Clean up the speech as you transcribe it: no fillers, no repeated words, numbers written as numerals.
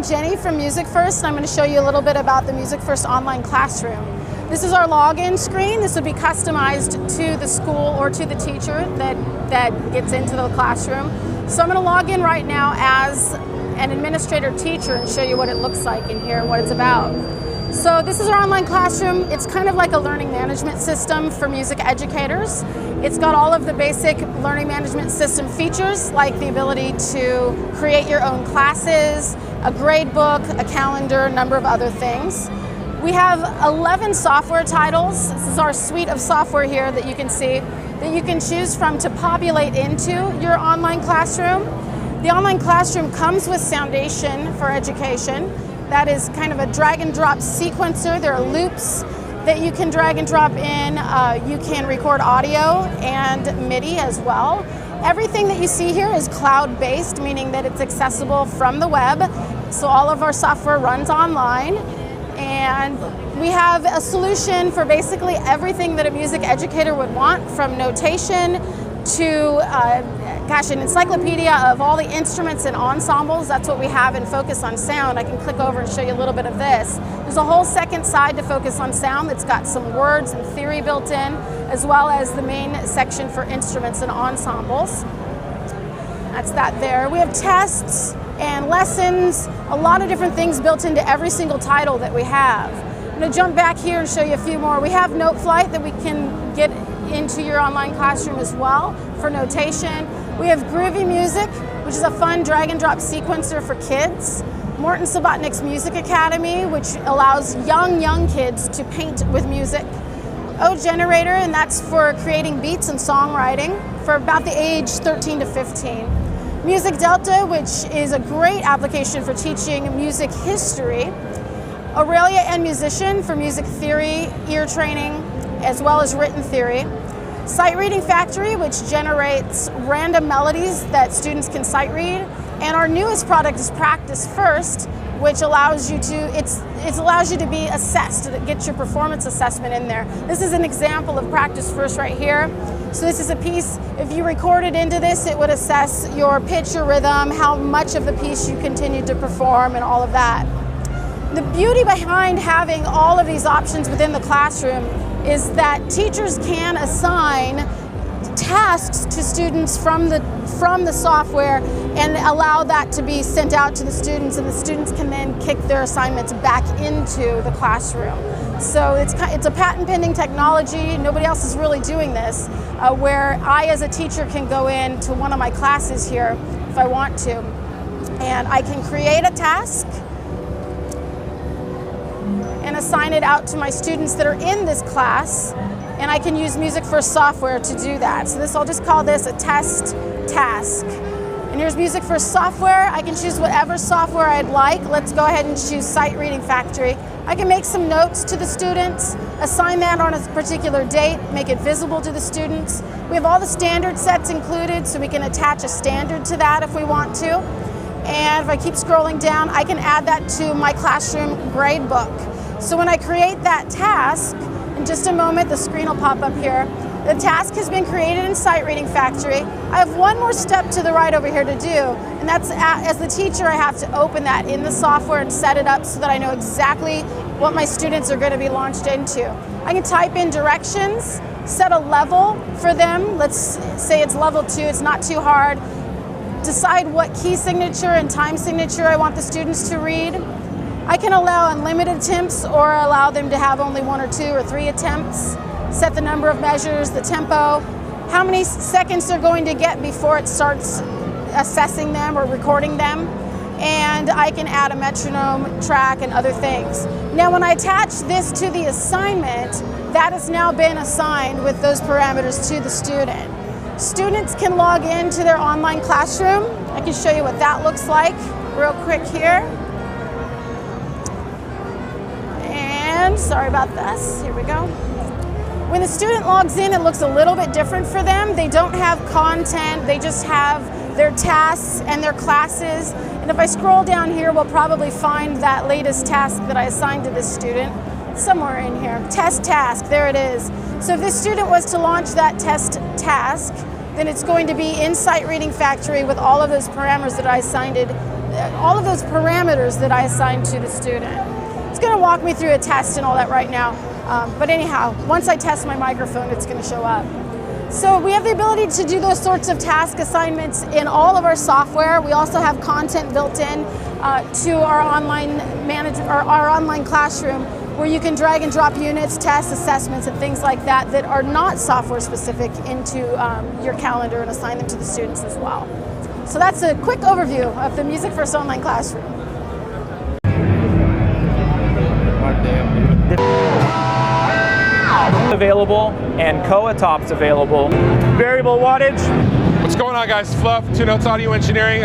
I'm Jenny from Music First, and I'm going to show you a little bit about the Music First online classroom. This is our login screen. This would be customized to the school or to the teacher that gets into the classroom. So I'm going to log in right now as an administrator teacher and show you what it looks like in here and what it's about. So this is our online classroom. It's kind of like a learning management system for music educators. It's got all of the basic learning management system features, like the ability to create your own classes, a grade book, a calendar, a number of other things. We have 11 software titles. This is our suite of software here that you can see that you can choose from to populate into your online classroom. The online classroom comes with Foundation for Education. That is kind of a drag and drop sequencer. There are loops that you can drag and drop in. You can record audio and MIDI as well. Everything that you see here is cloud-based, meaning that it's accessible from the web. So all of our software runs online. And we have a solution for basically everything that a music educator would want, from notation to an encyclopedia of all the instruments and ensembles. That's what we have in Focus on Sound. I can click over and show you a little bit of this. There's a whole second side to Focus on Sound that's got some words and theory built in, as well as the main section for instruments and ensembles. That's that there. We have tests and lessons, a lot of different things built into every single title that we have. I'm going to jump back here and show you a few more. We have Note Flight that we can get into your online classroom as well for notation. We have Groovy Music, which is a fun drag and drop sequencer for kids. Morton Subotnick's Music Academy, which allows young kids to paint with music. O-Generator, and that's for creating beats and songwriting for about the age 13 to 15. Music Delta, which is a great application for teaching music history. Aurelia and Musician for music theory, ear training, as well as written theory. Sight Reading Factory, which generates random melodies that students can sight read. And our newest product is Practice First, which allows you to be assessed, to get your performance assessment in there. This is an example of Practice First right here. So this is a piece, if you recorded into this, it would assess your pitch, your rhythm, how much of the piece you continue to perform, and all of that. The beauty behind having all of these options within the classroom is that teachers can assign tasks to students from the software and allow that to be sent out to the students, and the students can then kick their assignments back into the classroom. So it's a patent pending technology. Nobody else is really doing this, where I as a teacher can go into one of my classes here if I want to, and I can create a task and assign it out to my students that are in this class, and I can use Music First software to do that. So I'll just call this a test task. And here's Music First software. I can choose whatever software I'd like. Let's go ahead and choose Sight Reading Factory. I can make some notes to the students, assign that on a particular date, make it visible to the students. We have all the standard sets included, so we can attach a standard to that if we want to. And if I keep scrolling down, I can add that to my classroom grade book. So when I create that task, in just a moment the screen will pop up here. The task has been created in Sight Reading Factory. I have one more step to the right over here to do, and that's as the teacher I have to open that in the software and set it up so that I know exactly what my students are going to be launched into. I can type in directions, set a level for them. Let's say it's level 2, it's not too hard. Decide what key signature and time signature I want the students to read. I can allow unlimited attempts or allow them to have only 1 or 2 or 3 attempts. Set the number of measures, the tempo, how many seconds they're going to get before it starts assessing them or recording them. And I can add a metronome track and other things. Now when I attach this to the assignment, that has now been assigned with those parameters to the student. Students can log into their online classroom. I can show you what that looks like real quick here. And sorry about this, here we go. When the student logs in, it looks a little bit different for them. They don't have content, they just have their tasks and their classes. And if I scroll down here, we'll probably find that latest task that I assigned to this student somewhere in here. Test task, there it is. So if this student was to launch that test task, then it's going to be in Sight Reading Factory with all of those parameters that I all of those parameters that I assign to the student. It's going to walk me through a test and all that right now. But anyhow, once I test my microphone, it's going to show up. So we have the ability to do those sorts of task assignments in all of our software. We also have content built in to our online our online classroom, where you can drag and drop units, tests, assessments, and things like that that are not software specific into your calendar, and assign them to the students as well. So that's a quick overview of the Music First Online Classroom. Available, and Koa tops available. Variable wattage. What's going on, guys? Fluff, 2 Notes Audio Engineering.